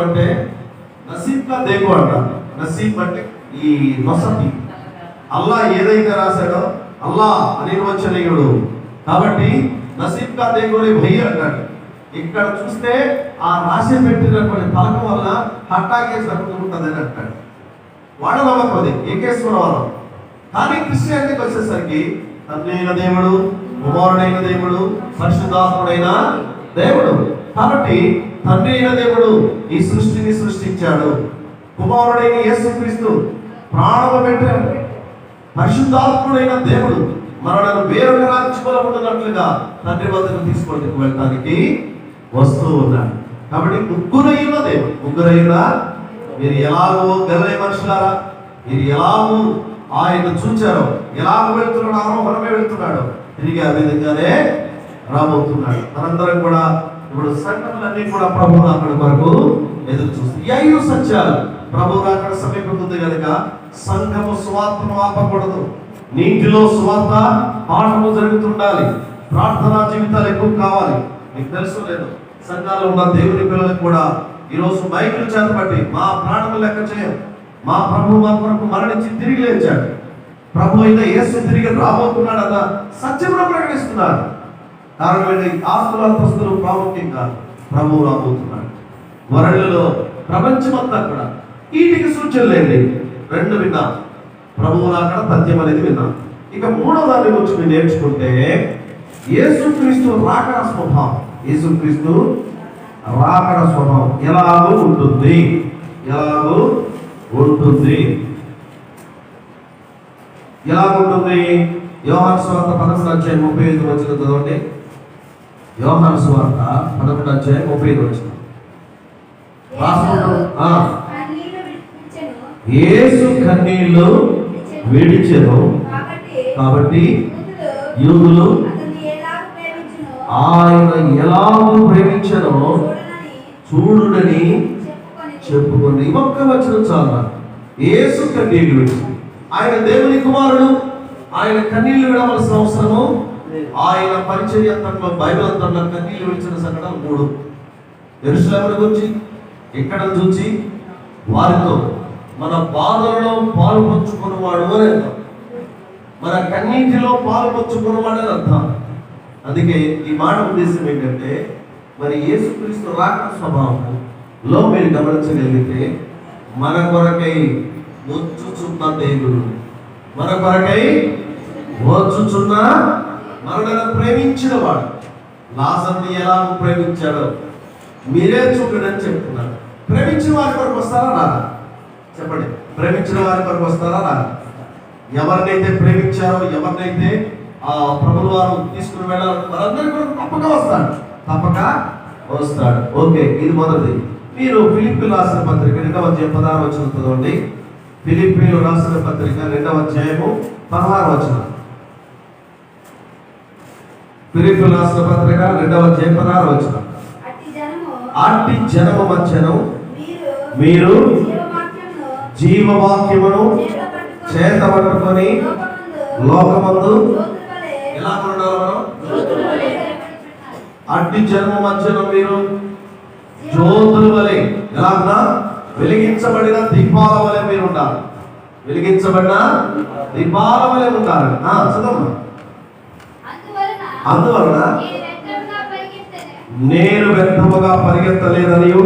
అంటే నసీబ్ కా దేగు అంటారు. నసీబ్ అంటే ఈ వసతి. అల్లా ఏదైతే రాశాడో అల్లా అనిర్వచనీయుడు కాబట్టి నసీబ్ కా దేగోని భయ్య అంటాడు. ఇక్కడ చూస్తే ఆ రాశి పెట్టినటువంటి పలకం వల్ల హఠాకేసి జరుగుతుంటుందని అంటాడు. వాడ నమ్మకం అది ఏకేశ్వరవాదం. కానీ క్రిస్టియానిటీకి వచ్చేసరికి తండ్రి అయిన దేవుడు, కుమారుడైన దేవుడు, పరిశుద్ధాత్ముడైన దేవుడు. కాబట్టి తండ్రి అయిన దేవుడు ఈ సృష్టిని సృష్టించాడు, కుమారుడైన యేసుక్రీస్తు ప్రాణము పెట్టాడు, పరిశుద్ధాత్ముడైన దేవుడు మనలను వేరొక రాజ్యంలో ఉన్నట్లుగా తండ్రి వద్దకు తీసుకొని వెళ్ళడానికి వస్తూ ఉన్నాడు. కాబట్టి ముగ్గురైన దేవుడు, మీరు ఎలాగో గలిలయ మనుషులారా, మీరు ఎలాగో ఆయన చూచారో, ఎలాగ వెళ్తున్నాడు, ఆరోహణమే వెళ్తున్నాడు, తిరిగి ఆ విధంగానే రాబోతున్నాడు. మనందరం కూడా ఇప్పుడు సంఘటనలన్నీ కూడా ప్రభువు అక్కడ వరకు ఎదురు చూస్తుంది. ఈ 5 సత్యాలు ప్రభువు అక్కడ సమీపముంది కనుక సంఘము సువార్తను ఆపకూడదు. నీటిలో సువార్త పాఠము జరుగుతుండాలి. ప్రార్థనా జీవితాలు ఎక్కువ కావాలి. మీకు తెలుసు లేదు, సంఘాలు ఉన్న దేవుని పిల్లలకు కూడా ఈరోజు మైకులు చేతబట్టి మా ప్రాణము లెక్క చేయం, మా ప్రభు మా కొరకు మరణించి తిరిగి లేచాడు, ప్రభు అయిన యేసు తిరిగి రాబోతున్నాడు అన్న సత్యమును ప్రకటిస్తున్నారు. కారణం ఆస్తుల అంతస్తులు ప్రాముఖ్యంగా ప్రభు రాబోతున్నాడు. వరల్డ్లో ప్రపంచమంతా కూడా వీటికి సూచనలు ఏంటి? 2 విన్నాం, ప్రభువు అక్కడ తథ్యం అనేది విన్నాం. ఇక 3వ దాని గురించి మీరు నేర్చుకుంటే యేసుక్రీస్తు రాకడ స్వభావం. యేసుక్రీస్తు రాకడ స్వభావం ఎలాగో ఉంటుంది. యోహాను సువార్త 11వ అధ్యాయం 35వ వచనం చదవండి. యోహాను సువార్త 11వ అధ్యాయం 35వ వచనం. యేసు కన్నీళ్లు విడిచెను కాబట్టి యూదులు ఆయన ఎలాగూ ప్రేమించనో చూడునని చెప్పుకుంది. ఈ ఒక్క వచనం చాలా యేసు కన్నీళ్లు విడిచి, ఆయన దేవుని కుమారుడు, ఆయన కన్నీళ్లు విడవలసిన అవసరము, ఆయన పరిచర్య అంతట్లో బైబిల్ అంతట్లో కన్నీళ్లు విడిచిన సంఘటన 3. యెరూషలేమును గురించి ఇక్కడ చూచి వారితో మన బాధలలో పాలు పంచుకున్నవాడు అని అర్థం, మన కన్నీటిలో పాలు పంచుకున్నవాడు అని అర్థం. అందుకే ఈ మాట ఉద్దేశం ఏంటంటే, మరి యేసుక్రీస్తు రాక స్వభావంలో మీరు గమనించగలిగితే, మన కొరకై వచ్చుచున్న దేవుడు, మన కొరకై వచ్చుచున్న మనలను ప్రేమించిన వాడు. లాజరుని ఎలా ప్రేమించాడో మీరే చూడని చెప్తున్నారు. ప్రేమించిన వారి కొరకు వస్తారా రారా? చెప్పండి, ప్రేమించిన వారి కొరకు వస్తారా రారా? ఎవరినైతే ప్రేమించారో, ఎవరినైతే ఆ ప్రభుల వారు తీసుకుని వెళ్ళాలి, వారందరి కొరకు తప్పక వస్తాడు, తప్పక వస్తాడు. ఓకే, ఇది మొదటిది. మీరు ఫిలిప్పీలు రాసిన పత్రిక 2వ అధ్యాయం 16వ వచనం చదవండి. ఫిలిప్పీలు రాసిన పత్రిక 2వ అధ్యాయము 16వ వచనం. ఫిలిప్పీలు రాసిన పత్రిక 2వ అధ్యాయం 16వ వచనం. అట్టి జనము మధ్యను మీరు జీవవాక్యమును చేత పట్టుకొని లోకమందు ఎలా ఉండాలి? అట్టి జనము మధ్యను మీరు జ్యోతుల వలె, ఎలాగా వెలిగించబడిన దీపాల వలె మీరు ఉండాలి. వెలిగించబడిన దీపాల వలె ఉండాలి. చదవమ్మా. అందువలన నేను వ్యర్థముగా పరిగెత్తలేదనియు,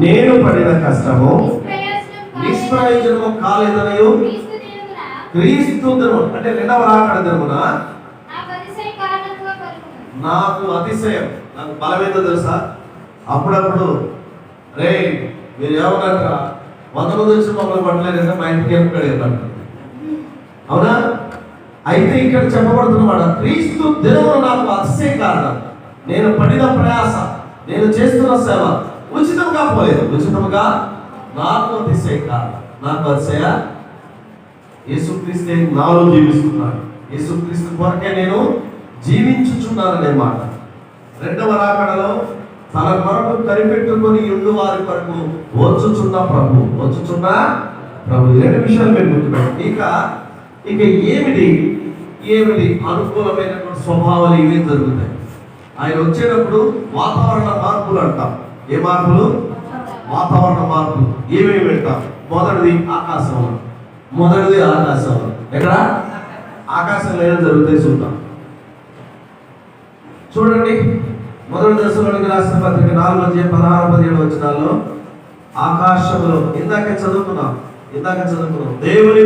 నేను పడిన కష్టము నిష్ప్రయోజనము కాలేదనియు, క్రీస్తు దినము అంటే 2వ రాకడ దినమున నాకు అతిశయం, నాకు బలమేందో తెలుసా? అప్పుడప్పుడు రే మీరు ఏమన్నారా, 100 మంది వచ్చి మమ్మల్ని పట్టలేదంటే మా ఇంటికి వెళ్ళిపోయాడు, అవునా? అయితే ఇక్కడ చెప్పబడుతున్నమాట, క్రీస్తు దినమున నాకు అతిశయ కారణం, నేను పడిన ప్రయాస, నేను చేస్తున్న సేవ ఉచితంగా పోలేదు, ఉచితంగా నాకు అతిశయ కారణం. నాకు అతిశయ యేసుక్రీస్తు నాలో జీవిస్తున్నాడు, యేసుక్రీస్తు కొరకే నేను జీవించుచున్నాననే మాట. 2వ రాకడలో తన కొరకు కనిపెట్టుకొని ఉండు వారి కొరకు వచ్చుచున్న ప్రభు, వచ్చుచున్న ప్రభు. 2 విషయాలు మీరు గుర్తుపెట్టండి. ఇక ఏమిటి అనుకూలమైనటువంటి స్వభావాలు ఇవే జరుగుతాయి. ఆయన వచ్చేటప్పుడు వాతావరణ మార్పులు అంటాం. ఏ మార్పులు? వాతావరణ మార్పులు. ఏమేమి పెడతాం? మొదటిది ఆకాశంలో. ఎక్కడ? ఆకాశంలో ఏదో జరుగుతాయి చూద్దాం. చూడండి, మొదటి దశలోనికి రాసిన పత్రిక 4వ అధ్యాయం 16-17 వచనాల్లో ఆకాశంలో ఇందాక చదువుకున్నాం. దేవుని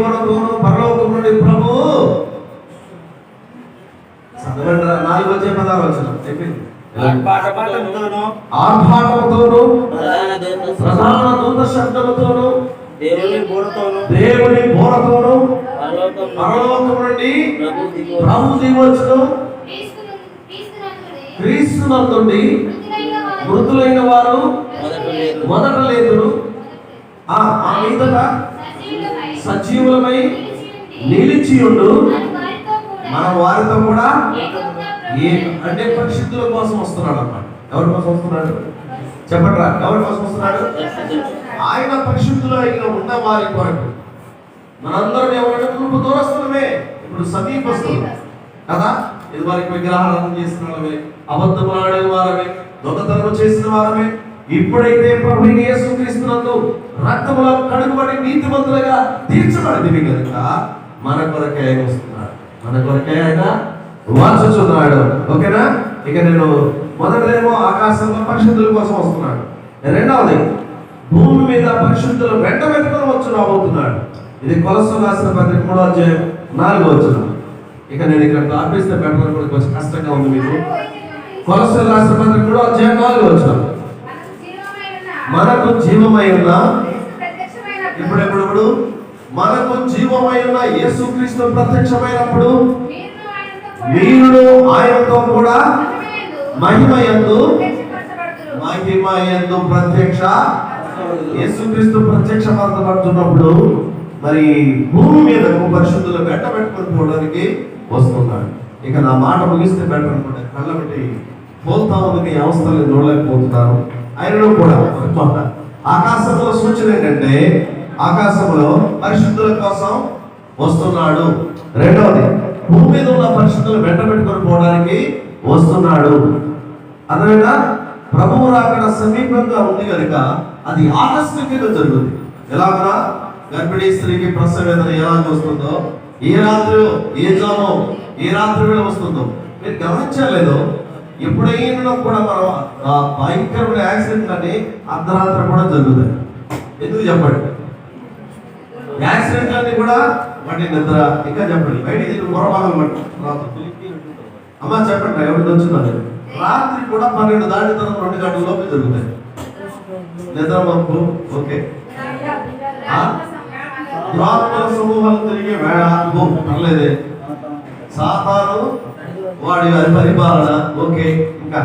కొరకును పరలోకం నుండి ప్రభు చదవండి. 4వ అధ్యాయం 16వ వచనం చెప్పింది. ఆర్భాటముతోను ప్రధాన దూత శబ్దముతోను దేవుని బోరతోను పరలోకం నుండి ప్రభు దిగొచ్చును, క్రీస్తునందుండి మృతులైన వారు మొదట లేదురు, ఆ మీదట సజీవులమై నిలిచియుండు, మన వారితో కూడా అంటే పరిశుద్ధుల కోసం వస్తున్నాడు అన్నమాట. ఎవరి కోసం వస్తున్నాడు చెప్పట్రా? ఎవరి కోసం వస్తున్నాడు? ఆయన పరిశుద్ధులైన ఉన్న వారి కొరకు. మనందరం ఎవరంటే పూర్వ దూరస్తులమే, ఇప్పుడు సమీపస్తులు కదా. ఇది వారికి విగ్రహాలను చేసిన వాళ్ళమే, అబద్ధములు ఆడే వారమే, దొంగతనం చేసిన వారమే. ఇప్పుడైతే ప్రభు యేసుక్రీస్తునందు రక్తములో కడుగుబడి నీతిమంతులుగా తీర్చబడింది కనుక మన కొరకే ఆయన వస్తున్నాడు, మన కొరకే ఆయన వచ్చుచున్నాడు. ఓకేనా? ఇక నేను మొదటిదేమో ఆకాశంలో పరిశుద్ధుల కోసం వస్తున్నాడు. రెండవది భూమి మీద పరిశుద్ధులు వెంట వెతుకొని వచ్చి రాబోతున్నాడు. ఇది కొలస్సీయులకు రాసిన పత్రిక 3వ అధ్యాయం 4వ వచనం. ఇక నేను ఇక్కడ ఆపేస్తే బెటర్ కూడా కొంచెం కష్టంగా ఉంది మీకు. కొలస్సీయులకు రాసిన పత్రిక 3వ అధ్యాయం 4వ వచనం. మనకు జీవమై ఉన్న ఇప్పుడు మనకు జీవమై ఉన్న యేసుక్రీస్తు ప్రత్యక్షమైనప్పుడు మీరు ఆయనతో కూడా మహిమయందు ప్రత్యక్ష యేసుక్రీస్తు ప్రత్యక్షపరచబడుతున్నప్పుడు మరి భూమి మీదకు పరిశుద్ధులు వెంట పెట్టుకొని పోవడానికి వస్తున్నాడు. ఇక నా మాట ముగిస్తే బెటర్ అనుకుంటే కళ్ళ పెట్టి పోతా ఉంది, అవస్థలు చూడలేకపోతున్నారు. ఆయనలో కూడా ఆకాశంలో సూచన ఏంటంటే ఆకాశంలో పరిశుద్ధుల కోసం వస్తున్నాడు. రెండవది భూమి మీద ఉన్న పరిశుద్ధులు వెంట పెట్టుకొని పోవడానికి వస్తున్నాడు. అదేనా ప్రభువు రాకడ సమీపంగా ఉంది కనుక అది ఆకస్మికంగా జరుగుతుంది. ఎలాగనా గర్భిణీ స్త్రీకి ప్రసవ వేదన ఎలా వస్తుందో, ఏ రాత్రి ఏ జామో ఏ రాత్రి వేళ వస్తుందో మీరు గమనించలేదు. ఎప్పుడైనా కూడా మనం భయంకరమైన యాక్సిడెంట్ అని అర్ధరాత్రి కూడా జరుగుతాయి. ఎందుకు చెప్పండి? యాక్సిడెంట్ అన్ని కూడా వాటి నిద్ర. ఇంకా చెప్పండి బయట ఇది మొరబాగలు అమ్మా చెప్పండి ఎవరికి వచ్చిందని రాత్రి కూడా 12 దాటి తర్వాత 2 గంటల లోపు జరుగుతాయి. నిద్ర మబ్బు. ఓకే, దురాత్మల సమూహాలు తిరిగే వేళ పర్లేదే. సాతాను వాడి పరిపాలన. ఓకే, ఇంకా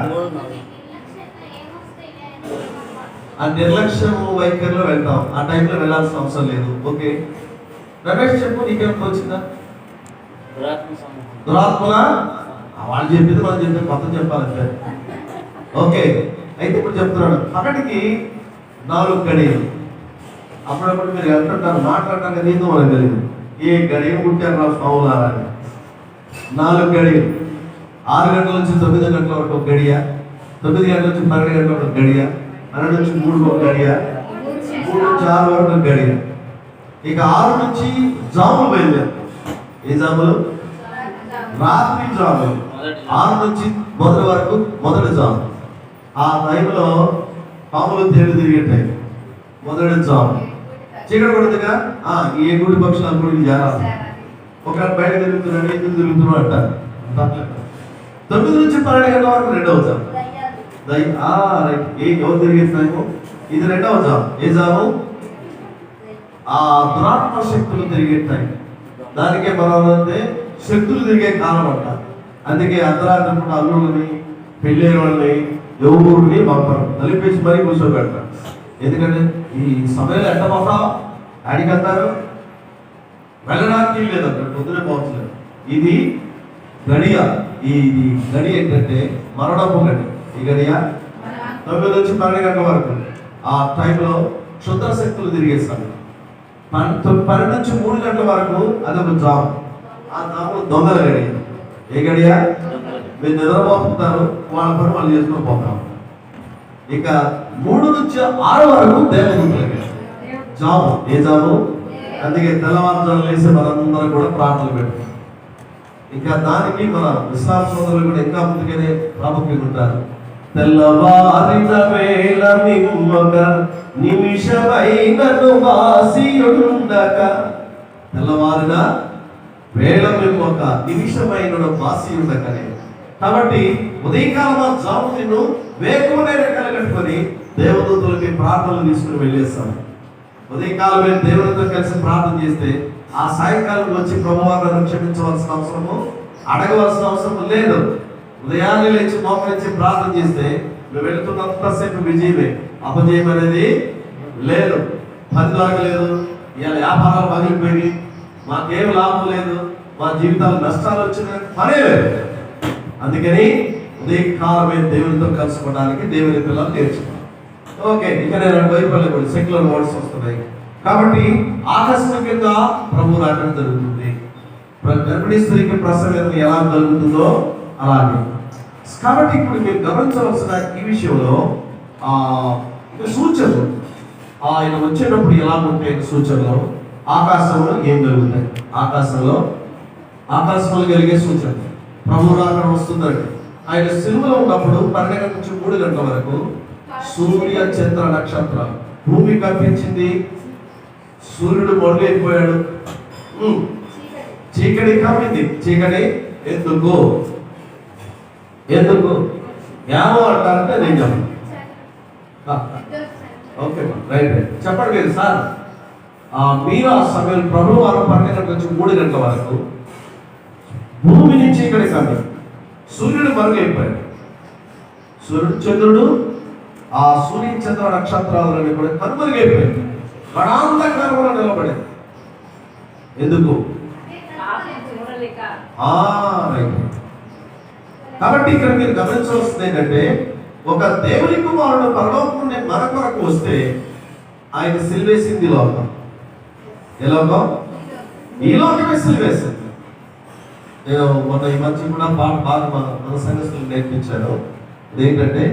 ఆ నిర్లక్ష్యం వైఖరిలో వెళ్తాం. ఆ టైంలో వెళ్ళాల్సిన అవసరం లేదు. ఓకే రమేష్ చెప్పు, నీకేమో వచ్చిందా? దురాత్మల వాళ్ళు చెప్పింది మనం చెప్తే మొత్తం చెప్పాలంటే. ఓకే, అయితే ఇప్పుడు చెప్తున్నాడు పగటికి 4 గడియలు. అప్పుడప్పుడు మీరు అంటుంటారు మాట్లాడటానికి నీతో మనకు తెలియదు. ఏ గడియలు పుట్టారు నా స్వాములారని. 4 గడియలు. 6 గంటల నుంచి 9 గంటల వరకు ఒక గడియ, 9 గంటల నుంచి 12 గంటల వరకు గడియ, 12 నుంచి 3 ఒక గడియ, 3 నుంచి 6 వరకు ఒక గడియ. ఇక 6 నుంచి జాములు బయలుదేరు. ఏ జాములు? రాత్రి జాములు. 6 నుంచి మొదటి వరకు మొదటి జాము. ఆ టైంలో పాములు తేలి తిరిగే టైం మొదటి జాము. చీకటి పడుతుందిగా ఏ గుడి పక్షులు గుడికి చేరాలి. ఒక బయట తిరుగుతున్నాడు, ఎందుకు తిరుగుతున్నాడు అంటారు. 9 నుంచి 12 గంటల వరకు రెండవ జాము. ఎవరు తిరిగే టైము ఇది? రెండవ జాము. ఏ జాము? ఆ దురాత్మ శక్తులు తిరిగే టైం. దానికే మనం అంటే శక్తులు తిరిగే కాలం అంట. అందుకే అర్ధరాత్రి పూట అల్లుడిని పెళ్ళైన వాళ్ళని ఎవరిని పంపరు, తలిపేసి మరీ కూర్చోబెడతారు. ఎందుకంటే ఈ సమయంలో ఎంత పంపా ఆడికి అంటారు వెళ్ళడానికి లేదంట, పొద్దునే పోవట్లేదు. ఇది గడియ. ఇది గడి ఏంటంటే మరణపు గడి. ఈ గడియ 9 నుంచి 12 గంటల వరకు ఆ టైంలో క్షుద్ర శక్తులు తిరిగేస్తాను. 12 నుంచి 3 గంటల వరకు అదొక జాబ్. ఆ జాబ్ దొంగల గడియ. ఏ గడియ? మీరు నిద్రపోతుంటారు, వాళ్ళ పని వాళ్ళు చేసుకుని పోతాం. ఇక 3 నుంచి 6 వరకు దేవదూతల జాబు. ఏ జాబు? అందుకే తెల్లవారుజాము లేసి మనందరూ కూడా ప్రార్థనలు పెడతాం. ఇంకా దానికి మన విశ్వాస సోదరులు కూడా ఇంకా ముందుగానే ప్రాముఖ్యంగా ఉంటారు. తెల్లవారిన వేళ మిమ్మక నిమిషమైనను వాసియుండక. తెల్లవారిన వేళ మిమ్మక నిమిషమైనను వాసియుండకనే. కాబట్టి ఉదయకాలం జాము నిన్ను వేకువనే రెక్కలు కట్టుకొని దేవదూతలకి ప్రార్థనలు తీసుకుని వెళ్ళేస్తాను. ఉదయకాలమే దేవునితో కలిసి ప్రార్థన చేస్తే ఆ సాయంకాలం వచ్చి ప్రభువాలను క్షమించవలసిన అవసరము, అడగవలసిన అవసరం లేదు. ఉదయాన్నే లేచి మోకరించి ప్రార్థన చేస్తే నువ్వు వెళుతున్నంతసేపు విజయమే, అపజయం అనేది లేదు. పని దొరకలేదు, ఇలా వ్యాపారాలు పగిలిపోయి మాకేం లాభం లేదు, మా జీవితాలు నష్టాలు వచ్చిన పనే లేదు. అందుకని ఉదయకాలమే దేవునితో కలుసుకోవడానికి దేవుని పిల్లలు నేర్చుకున్నాం. ఓకే, ఇక నేను వైపుల్లో కూడా సెక్యులర్ వర్డ్స్ వస్తున్నాయి. కాబట్టి ఆకస్మికంగా ప్రభు రాకడం జరుగుతుంది. గర్భిణీ స్త్రీకి ప్రసవ వేదన ఎలా జరుగుతుందో అలాగే. కాబట్టి ఇప్పుడు మీరు గమనించవలసిన ఈ విషయంలో సూచనలు, ఆయన వచ్చేటప్పుడు ఎలా ఉంటాయి సూచనలు, ఆకాశంలో ఏం జరుగుతాయి, ఆకాశంలో కలిగే సూచన. ప్రభు రాకడ వస్తుందండి. ఆయన సిలువలో ఉన్నప్పుడు 12 గంటల నుంచి 3 గంటల వరకు సూర్య చంద్ర నక్షత్రాలు, భూమి కనిపించింది, సూర్యుడు మొదలైపోయాడు, చీకటి కమ్మింది. చీకటి ఎందుకు ఏమో అంటారంటే నిజం. ఓకే రైట్ చెప్పండి మీరు సార్. మీరు ఆ సమయం ప్రభు వారం 12 గంటల నుంచి 3 గంటల వరకు భూమి నుంచి ఇక్కడ కమ్మి, సూర్యుడు మరుగైపోయాడు, సూర్యుడు చంద్రుడు ఆ సూర్య చంద్ర నక్షత్రాలని కూడా కనుమరుగైపోయింది. గడాంధకారంలో నిలబడింది. ఎందుకు? కాబట్టి ఇక్కడ మీరు గమనించవలసింది ఏంటంటే, ఒక దేవుని కుమారుడు పరలోకం నుండి మన కొరకు వస్తే ఆయన సిల్వేసింది లోకం. ఏ లోకం? ఈ లోకమే సిల్వేసింది. నేను మొన్న ఈ మధ్య కూడా బాగా మన సంఘస్థులు నేర్పించాను. ఏంటంటే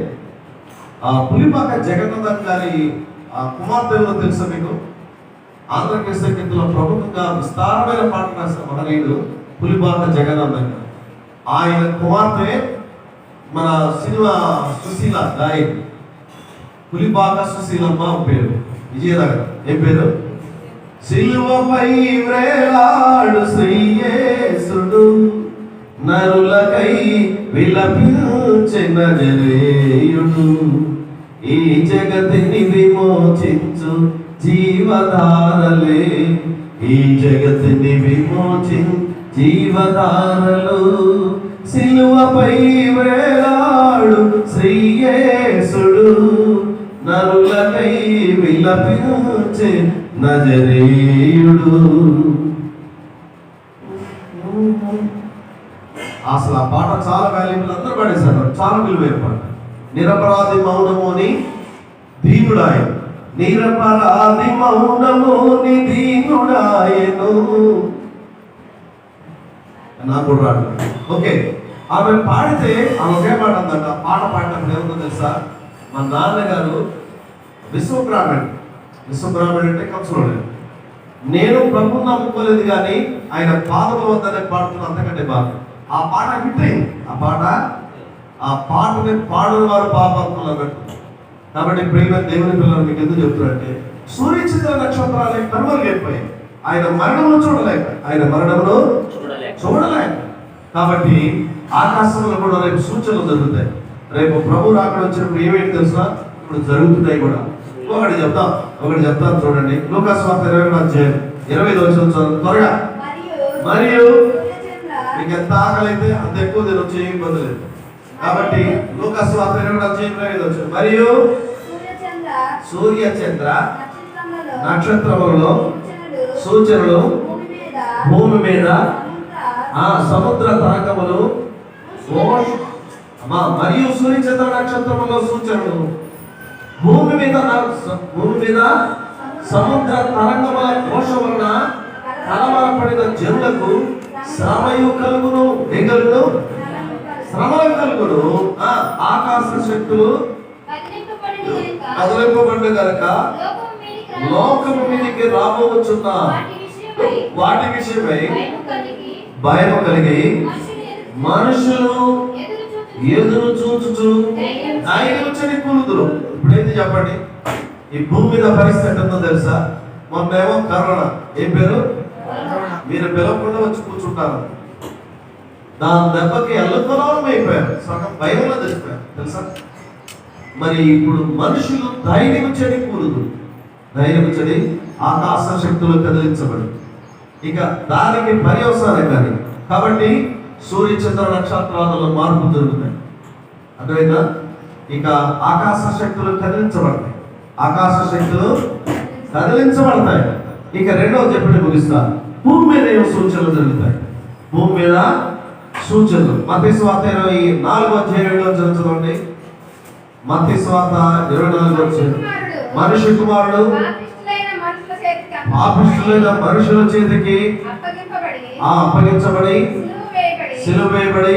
ఆ పులిపాక జగన్నాథం గారి ఆ కుమార్తె ఎవరో తెలుసా మీకు? ఆంధ్రప్రదేశ్ కిందలో ప్రముఖంగా విస్తారమైన పాట రాసిన మహనీయుడు పులిపాక జగన్నాథం గారు. ఆయన కుమార్తె మన సినిమా సుశీల గాయని పులిపాక సుశీలమ్మ పేరు, విజయనగరం. ఏం పేరు? సిలువపై వ్రేలాడు శ్రీయేసుడు, నరులకై విలపించిన నజరేయుడు, ఈ జగతిని విమోచించు జీవధారలే, ఈ జగతిని విమోచించు జీవధారలు, సిలువపై వ్రేలాడు శ్రీయేసుడు, నరులకై విలపించే నజరేయుడు. అసలు ఆ పాట చాలా వాల్యూబుల్, అందరూ పాడేశారు. చాలా విలువైన పాట. నిరపరాధి మౌనముని దీనుడాయ, నిరపరాధి మౌనముని దీనుడాయను. నాకు కూడా రాడు. ఓకే, ఆమె పాడితే ఆమె ఒకే పాట అందంట. పాట పాడినప్పుడు ఏముందో తెలుసా? మా నాన్నగారు విశ్వబ్రాహ్మణుడు అంటే కంసులోనే. నేను ప్రభు నమ్ముకోలేదు కానీ ఆయన పాదముల వద్దనే పాడుతున్నా, అంతకంటే బాగా. ఆ పాట హిట్ అయింది. ఆ పాటని పాడని వారు పాపాత్మలు అన్నట్టు. కాబట్టి ప్రియమైన దేవుని పిల్లలు మీకు ఎందుకు చెప్తున్నారంటే, సూర్యచంద్ర నక్షత్రాలే కనుమరుగైపోయాయి. ఆయన మరణమును చూడలేక. కాబట్టి ఆకాశంలో కూడా రేపు సూచనలు జరుగుతాయి. రేపు ప్రభు రాకడ వచ్చినప్పుడు ఏమేమి తెలుసా? ఇప్పుడు జరుగుతున్నాయి కూడా. ఒకటి చెప్తాను చూడండి. లూకాసు వార్త 20 త్వరగా. మరియు మీకు ఎంత ఆకలి అయితే అంత ఎక్కువ తినొచ్చు, ఏం ఇబ్బంది లేదు. కాబట్టి లూకాసు వార్త 20 మరియు సూర్య చంద్ర నక్షత్రములలో సూచనలు భూమి మీద సముద్ర తరంగములు మరియు సూర్య చంద్ర నక్షత్రములలో సూచనలు భూమి మీద సముద్ర తరంగముల కోశ వలన కలవరపడిన జనులకు శ్రమయు కలుగును. శ్రమలు కలుగును. ఆకాశ శక్తులు కదిలింపబడి గనక లోకము మీదికి రాబోచున్న వాటి విషయమై భయము కలిగి మనుషులు ఎదురు చూచుచు ఆయన వచ్చి కూలుదురు. ఇప్పుడేంటి చెప్పండి? ఈ భూమి మీద పరిస్థితి ఉందో తెలుసా? మొన్నేమో కరోనా. ఏం పేరు? మీరు పిలవకుండా వచ్చి కూర్చుంటారు. దాని దెబ్బకి ఎల్లతనం అయిపోయారు, సగం భయంలో తెచ్చిపోయారు తెలుసా? మరి ఇప్పుడు మనుషులు ధైర్యం చెడి కూలుదు, ధైర్యం చెడి ఆకాశ శక్తులు కదిలించబడి ఇక దానికి పర్యవసానం కానీ. కాబట్టి సూర్య చంద్ర నక్షత్రాలలో మార్పు జరుగుతాయి. అర్థమైందా? ఇక ఆకాశ శక్తులు కదిలించబడతాయి. ఇక రెండవ చెప్పండి ముగిస్తా. భూమి మీద ఏమో సూచనలు జరుగుతాయి. భూమి మీద సూచనలు. మత్తయి సువార్త 24 చదవండి. మత్తయి సువార్త 24 మనుష్య కుమారుడు పాపిష్ఠులైన మనుషుల చేతికి అప్పగించబడి సిలువ వేయబడి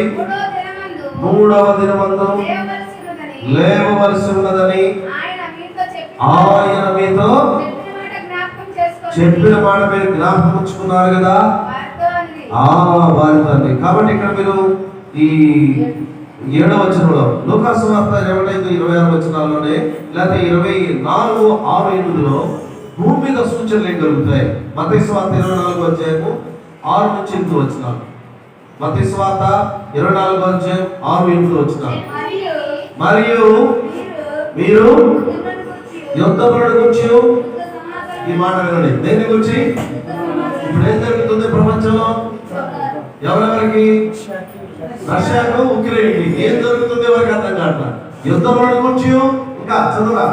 3వ దినమందు లేవవలసి ఉన్నదని ఆయన మీతో చెప్పిన మాట మీరు జ్ఞాపకం ఉంచుకున్నారు కదా వారితో. కాబట్టి ఇక్కడ మీరు ఈ 7వ వచనంలో లూకాసు వార్త 25-26 వచనాల్లోనే లేకపోతే 24:6-8 భూమి మీద సూచనలు ఏం కలుగుతాయి? మత్తయి సువార్త 24:6-8 వచనాలు. మత్తయి సువార్త 24:6-8 మరియు మీరు యుద్ధములను గురించి, ఈ మాట వినండి, దేని గురించి? ఇప్పుడు ఏం జరుగుతుంది ప్రపంచంలో? ఎవరెవరికి? రష్యాకు ఉక్రెయిన్కి. ఏం జరుగుతుంది ఎవరికి అర్థం కావట్లేదు. యుద్ధములను గురించి ఇంకా చదువురా.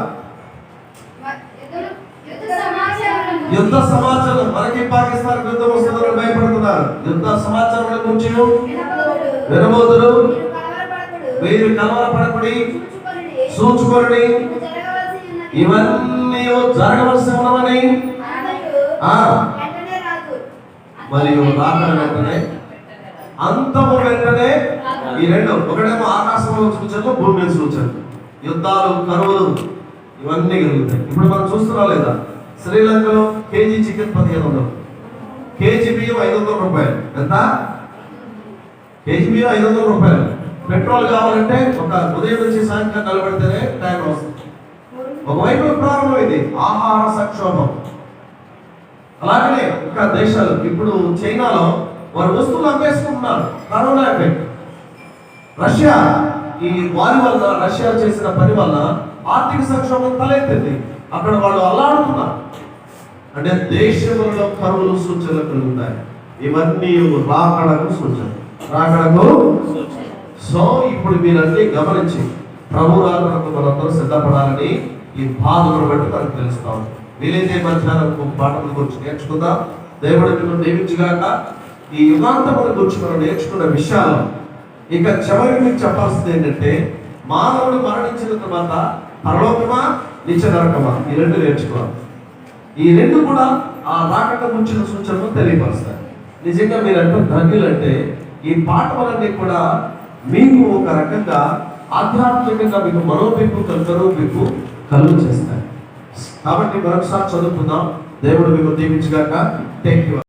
యుద్ధ సమాచారం, మనకి పాకిస్తాన్ యుద్ధం వస్తుందని భయపడుతున్నారు. యుద్ధ సమాచారం గురించి వినబోతురు. మీరు కలవరపడకుడి, చూచుకొని ఇవన్నీ జరగవలసి ఉన్నవని మరియు రాకడ వెంటనే, అంతము వెంటనే. ఈ రెండు, ఒకటేమో ఆకాశంలో సూచనలు, భూమి మీద సూచనలు. యుద్ధాలు, కరువులు ఇవన్నీ కలుగుతాయి. ఇప్పుడు మనం చూస్తున్నాం లేదా, శ్రీలంకలో కేజీ చికెన్ 1500, కేజీ బియ్యం 500 రూపాయలు. ఎంత? కేజీ బియ్యం 500 రూపాయలు. పెట్రోల్ కావాలంటే ఒక ఉదయం నుంచి సాయంత్రం నిలబడితేనే టైం వస్తుంది. ఒకవైపు ప్రారంభమైంది ఆహార సంక్షోభం. అలాగనే ఇంకా దేశాలు, ఇప్పుడు చైనాలో వారు వస్తువులు అమ్మేసుకుంటున్నారు. Corona effect. రష్యా, ఈ వారి వల్ల, రష్యా చేసిన పని వల్ల ఆర్థిక సంక్షోభం తలెత్తింది. అక్కడ వాళ్ళు అల్లాడుతున్నారు. అంటే దేశంలో కరువులు సూచనలు కలుగుతాయి. ఇవన్నీ రాకడకు సూచన, రాకడకు. సో ఇప్పుడు మీరన్నీ గమనించి ప్రభు రాకడకు మనందరూ సిద్ధపడాలని ఈ బాధను బట్టి మనకు తెలుస్తాం. వీలైతే మధ్యాహ్నం పాఠముల గురించి నేర్చుకుందాం. దేవుడు మిమ్మల్ని దీవించుగాక. ఈ యుగాంతముల గురించి మనం నేర్చుకున్న విషయాలు ఇక చివరికి మీకు చెప్పాల్సింది ఏంటంటే, మానవుడు మరణించిన తర్వాత పరలోకమా, నిత్య నరకమా, ఈ రెండు నేర్చుకోవాలి. ఈ రెండు కూడా ఆ రాకడ గురించిన సూచనలు తెలియపరుస్తాయి. నిజంగా మీరంటే ధన్యులంటే ఈ పాఠములన్నీ కూడా మీకు ఒక రకంగా ఆధ్యాత్మికంగా మీకు మనోభిప్పు కలుగు చేస్తాయి. కాబట్టి మరొకసారి చదువుకుందాం. దేవుడు మీకు దీవించుగాక. థాంక్యూ.